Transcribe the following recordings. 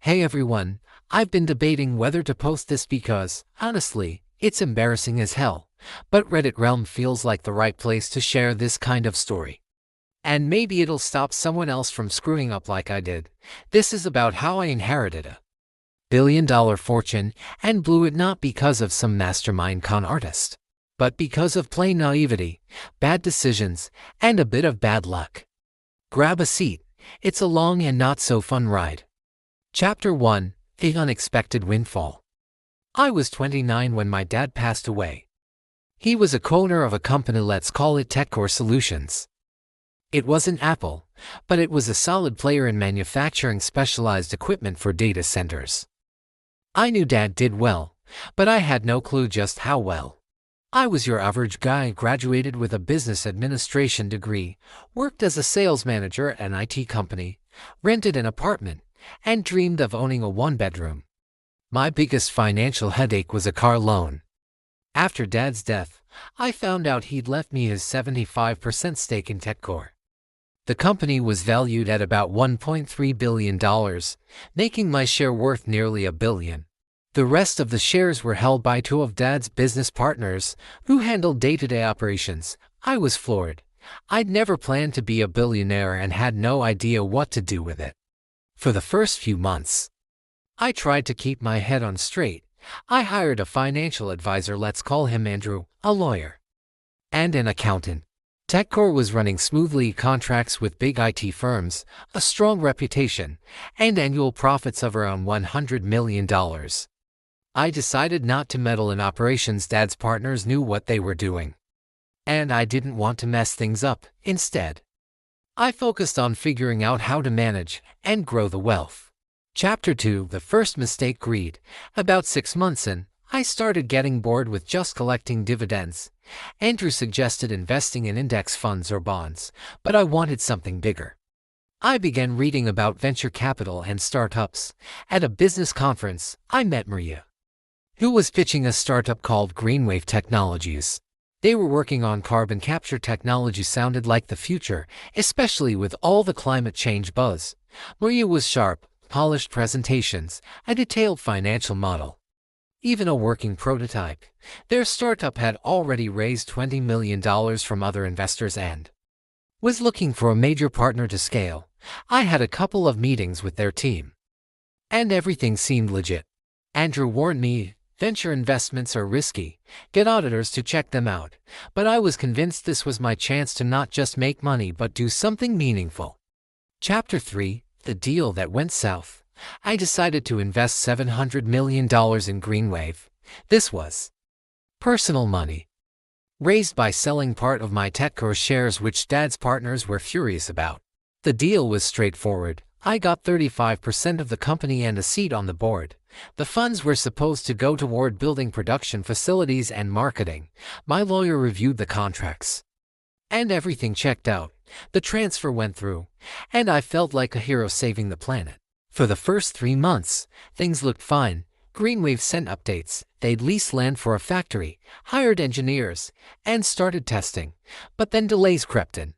Hey everyone, I've been debating whether to post this because, honestly, it's embarrassing as hell, but Reddit realm feels like the right place to share this kind of story. And maybe it'll stop someone else from screwing up like I did. This is about how I inherited a billion-dollar fortune and blew it not because of some mastermind con artist, but because of plain naivety, bad decisions, and a bit of bad luck. Grab a seat, it's a long and not so fun ride. Chapter 1: The Unexpected Windfall. I was 29 when my dad passed away. He was a co-owner of a company, let's call it TechCore Solutions. It wasn't Apple, but it was a solid player in manufacturing specialized equipment for data centers. I knew Dad did well, but I had no clue just how well. I was your average guy, graduated with a business administration degree, worked as a sales manager at an IT company, rented an apartment, and dreamed of owning a one-bedroom. My biggest financial headache was a car loan. After Dad's death, I found out he'd left me his 75% stake in TechCore. The company was valued at about $1.3 billion, making my share worth nearly $1 billion. The rest of the shares were held by two of Dad's business partners, who handled day-to-day operations. I was floored. I'd never planned to be a billionaire and had no idea what to do with it. For the first few months, I tried to keep my head on straight. I hired a financial advisor, let's call him Andrew, a lawyer, and an accountant. TechCore was running smoothly, contracts with big IT firms, a strong reputation, and annual profits of around $100 million. I decided not to meddle in operations. Dad's partners knew what they were doing, and I didn't want to mess things up. Instead, I focused on figuring out how to manage and grow the wealth. Chapter 2: The First Mistake, Greed. About 6 months in, I started getting bored with just collecting dividends. Andrew suggested investing in index funds or bonds, but I wanted something bigger. I began reading about venture capital and startups. At a business conference, I met Maria, who was pitching a startup called GreenWave Technologies. They were working on carbon capture technology. Sounded like the future, especially with all the climate change buzz. Maria was sharp, polished presentations, a detailed financial model, even a working prototype. Their startup had already raised $20 million from other investors and was looking for a major partner to scale. I had a couple of meetings with their team, and everything seemed legit. Andrew warned me, venture investments are risky, get auditors to check them out, but I was convinced this was my chance to not just make money but do something meaningful. Chapter 3: The Deal That Went South. I decided to invest $700 million in GreenWave. This was personal money, raised by selling part of my TechCore shares, which Dad's partners were furious about. The deal was straightforward. I got 35% of the company and a seat on the board. The funds were supposed to go toward building production facilities and marketing. My lawyer reviewed the contracts, and everything checked out. The transfer went through, and I felt like a hero saving the planet. For the first 3 months, things looked fine. GreenWave sent updates. They'd leased land for a factory, hired engineers, and started testing. But then delays crept in.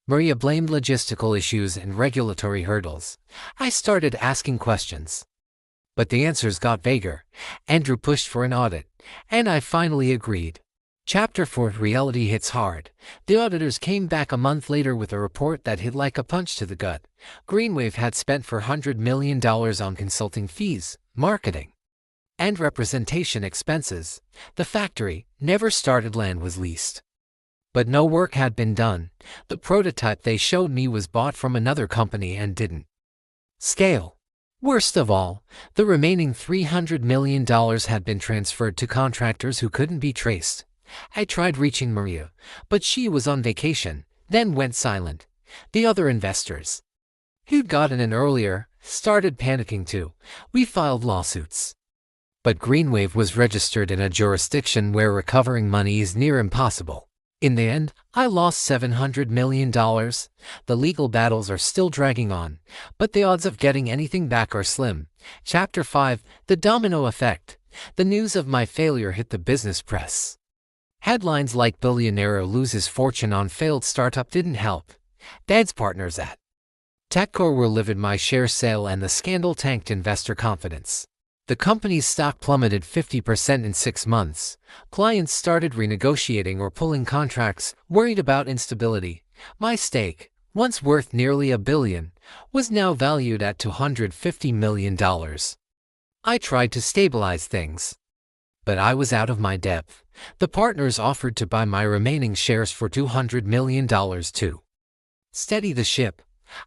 Maria blamed logistical issues and regulatory hurdles. I started asking questions, but the answers got vaguer. Andrew pushed for an audit, and I finally agreed. Chapter 4: Reality Hits Hard. The auditors came back a month later with a report that hit like a punch to the gut. GreenWave had spent $400 million on consulting fees, marketing, and representation expenses. The factory never started. Land was leased, but no work had been done. The prototype they showed me was bought from another company and didn't scale. Worst of all, the remaining $300 million had been transferred to contractors who couldn't be traced. I tried reaching Maria, but she was on vacation, then went silent. The other investors, who'd gotten in earlier, started panicking too. We filed lawsuits, but GreenWave was registered in a jurisdiction where recovering money is near impossible. In the end, I lost $700 million. The legal battles are still dragging on, but the odds of getting anything back are slim. Chapter 5: The Domino Effect. The news of my failure hit the business press. Headlines like "Billionaire loses fortune on failed startup" didn't help. Dad's partners at TechCore were livid my share sale and the scandal tanked investor confidence. The company's stock plummeted 50% in 6 months. Clients started renegotiating or pulling contracts, worried about instability. My stake, once worth nearly $1 billion, was now valued at $250 million. I tried to stabilize things, but I was out of my depth. The partners offered to buy my remaining shares for $200 million to steady the ship.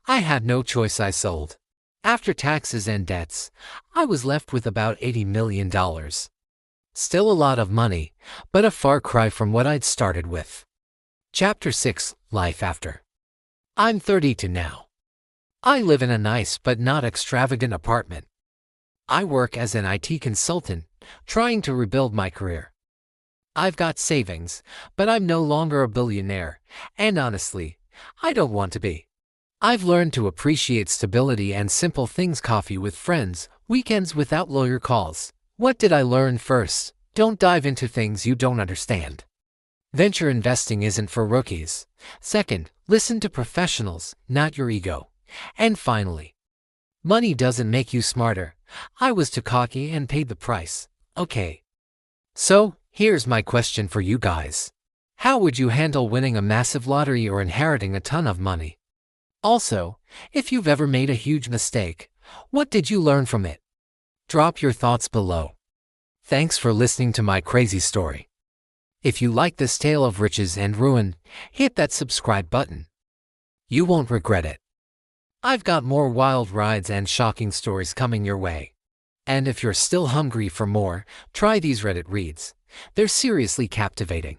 I had no choice. I sold. After taxes and debts, I was left with about $80 million. Still a lot of money, but a far cry from what I'd started with. Chapter 6: Life After. I'm 32 now. I live in a nice but not extravagant apartment. I work as an IT consultant, trying to rebuild my career. I've got savings, but I'm no longer a billionaire, and honestly, I don't want to be. I've learned to appreciate stability and simple things: coffee with friends, weekends without lawyer calls. What did I learn? First, don't dive into things you don't understand. Venture investing isn't for rookies. Second, listen to professionals, not your ego. And finally, money doesn't make you smarter. I was too cocky and paid the price. Okay. So, here's my question for you guys. How would you handle winning a massive lottery or inheriting a ton of money? Also, if you've ever made a huge mistake, what did you learn from it? Drop your thoughts below. Thanks for listening to my crazy story. If you like this tale of riches and ruin, hit that subscribe button. You won't regret it. I've got more wild rides and shocking stories coming your way. And if you're still hungry for more, try these Reddit reads. They're seriously captivating.